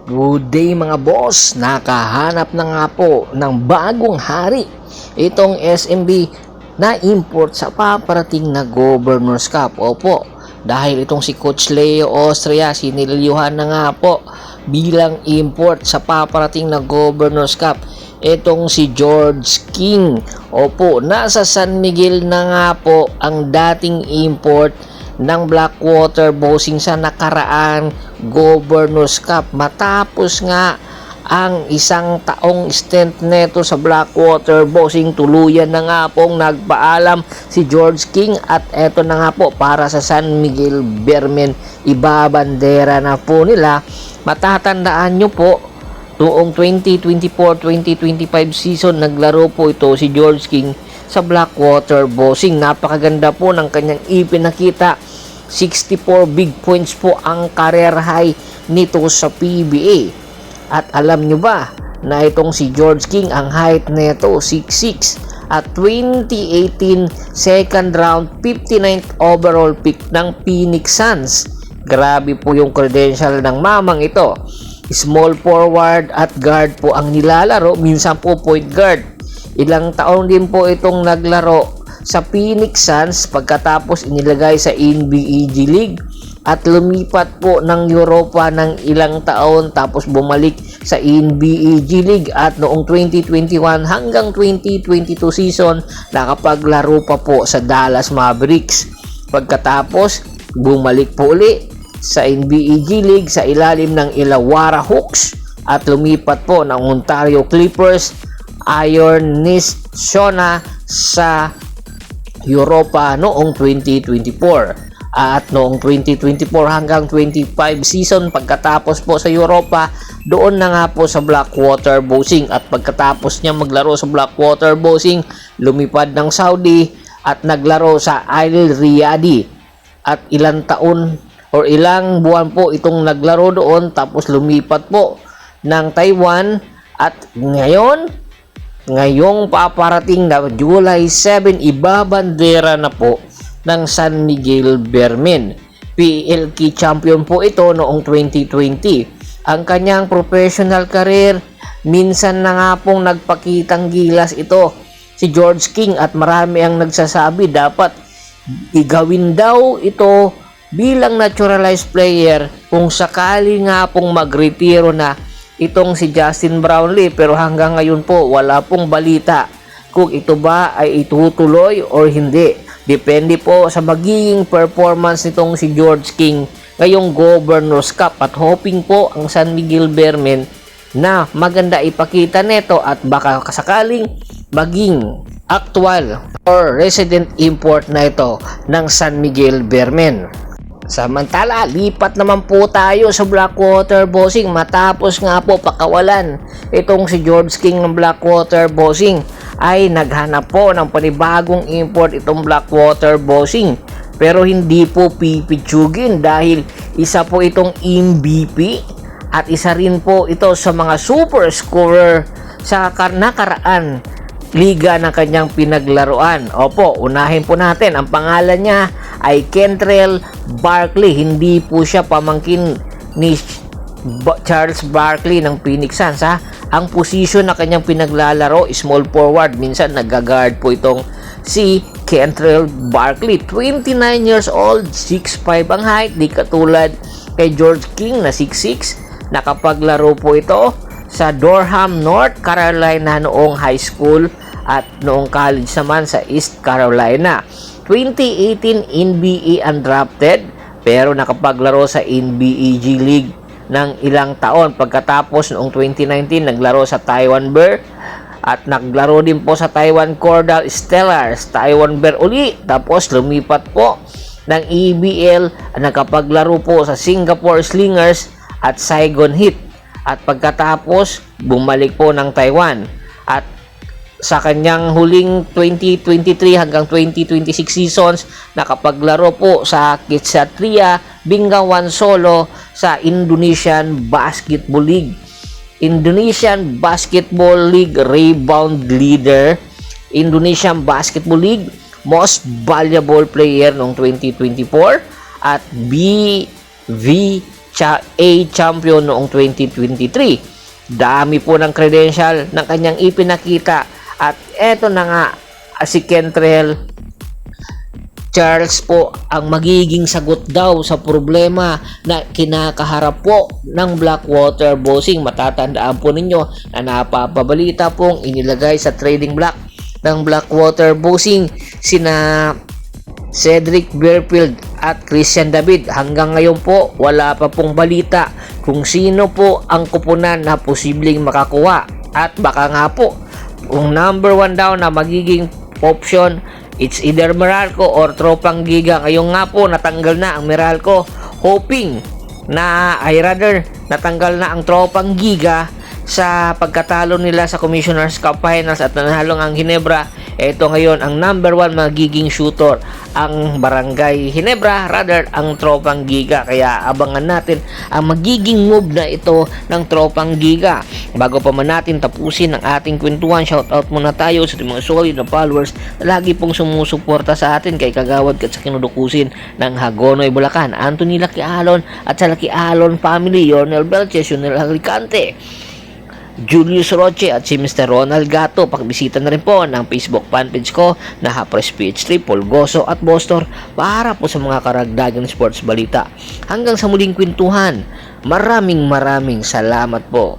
Good day mga boss, nakahanap na nga po ng bagong hari itong SMB na import sa paparating na Governors Cup. Opo, dahil itong si Coach Leo Austria sinililyuhan na nga po bilang import sa paparating na Governors Cup itong si George King. Opo, nasa San Miguel na nga po ang dating import ng Blackwater Bossing sa nakaraan Governors Cup, matapos nga ang isang taong stint neto sa Blackwater Bossing. Tuluyan na nga pong nagpaalam si George King at eto na nga po para sa San Miguel Bermen, ibabandera na po nila. Matatandaan nyo po noong 2024-2025 season naglaro po ito si George King sa Blackwater Bossing. Napakaganda po ng kanyang ipinakita. 64 big points po ang career high nito sa PBA. At alam nyo ba na itong si George King, ang height nito 6'6", at 2018 second round 59th overall pick ng Phoenix Suns. Grabe po yung credential ng mamang ito. Small forward at guard po ang nilalaro, minsan po point guard. Ilang taon din po itong naglaro sa Phoenix Suns pagkatapos inilagay sa NBA G League at lumipat po ng Europa ng ilang taon tapos bumalik sa NBA G League at noong 2021 hanggang 2022 season nakapaglaro pa po sa Dallas Mavericks. Pagkatapos bumalik po uli sa NBA G League sa ilalim ng Illawarra Hawks at lumipat po ng Ontario Clippers, Iron Nishona sa Europa noong 2024 at noong 2024 hanggang 25 season. Pagkatapos po sa Europa, doon na nga po sa Blackwater Bossing at pagkatapos niya maglaro sa Blackwater Bossing, lumipad ng Saudi at naglaro sa Al Riyadi at ilang taon o ilang buwan po itong naglaro doon tapos lumipat po ng Taiwan at ngayong paparating na July 7, ibabandera na po ng San Miguel Bermen. PLK champion po ito noong 2020. Ang kanyang professional career, minsan na nga pong nagpakitang gilas ito si George King at marami ang nagsasabi dapat igawin daw ito bilang naturalized player kung sakali nga pong magretiro na itong si Justin Brownlee, pero hanggang ngayon po wala pong balita kung ito ba ay itutuloy or hindi. Depende po sa magiging performance nitong si George King ngayong Governors Cup at hoping po ang San Miguel Bermen na maganda ipakita neto at baka sakaling maging actual or resident import na ito ng San Miguel Bermen. Samantala, lipat naman po tayo sa Blackwater Bossing matapos nga po pakawalan itong si George King ng Blackwater Bossing ay naghanap po ng panibagong import itong Blackwater Bossing, pero hindi po pipitsugin dahil isa po itong MVP at isa rin po ito sa mga super scorer sa nakaraan liga ng kanyang pinaglaruan. Opo, unahin po natin, ang pangalan niya ay Kentrell Barkley. Hindi po siya pamangkin ni Charles Barkley ng Phoenix Suns ha. Ang position na kanyang pinaglalaro small forward, minsan nag-guard po itong si Kentrell Barkley. 29 years old, 6'5 ang height, di katulad kay George King na 6'6. Nakapaglaro po ito sa Durham, North Carolina noong high school at noong college naman sa East Carolina. 2018 NBA undrafted pero nakapaglaro sa NBA G League ng ilang taon. Pagkatapos noong 2019 naglaro sa Taiwan Bear at naglaro din po sa Taiwan Cordal Stellars, Taiwan Bear uli. Tapos lumipat po ng EBL at nakapaglaro po sa Singapore Slingers at Saigon Heat. At pagkatapos bumalik po ng Taiwan at sa kanyang huling 2023 hanggang 2026 seasons nakapaglaro po sa Ksatria Bengawan Solo sa Indonesian Basketball League. Indonesian Basketball League rebound leader, Indonesian Basketball League most valuable player noong 2024 at BV A champion noong 2023. Dami po ng credential ng kanyang ipinakita at eto na nga si Kentrell Charles po ang magiging sagot daw sa problema na kinakaharap po ng Blackwater Bossing. Matatandaan po ninyo na napapabalita pong inilagay sa trading block ng Blackwater Bossing sina Cedric Berfield at Christian David. Hanggang ngayon po wala pa pong balita kung sino po ang kupunan na posibleng makakuha, at baka nga po kung number 1 daw na magiging option, it's either Meralco or Tropang Giga. Ngayon nga po natanggal na ang Meralco, hoping na natanggal na ang Tropang Giga sa pagkatalo nila sa Commissioner's Cup Finals at nanalo ang Ginebra. Ito ngayon ang number 1 magiging shooter, ang Barangay Ginebra, ang Tropang Giga. Kaya abangan natin ang magiging move na ito ng Tropang Giga. Bago pa man natin tapusin ang ating kwentuhan, shoutout muna tayo sa mga solid na followers na lagi pong sumusuporta sa atin, kay Kagawad at sa kinudukusin ng Hagonoy, Bulacan, Anthony Lucky Alon at sa Lucky Alon family, Yornel Belches, Yonel Alicante, Julius Roche at si Mr. Ronald Gato. Pakibisita na rin po ng Facebook fanpage ko na Hapres PH3, Polgoso at Bostor para po sa mga karagdagang sports balita. Hanggang sa muling kwentuhan, maraming salamat po.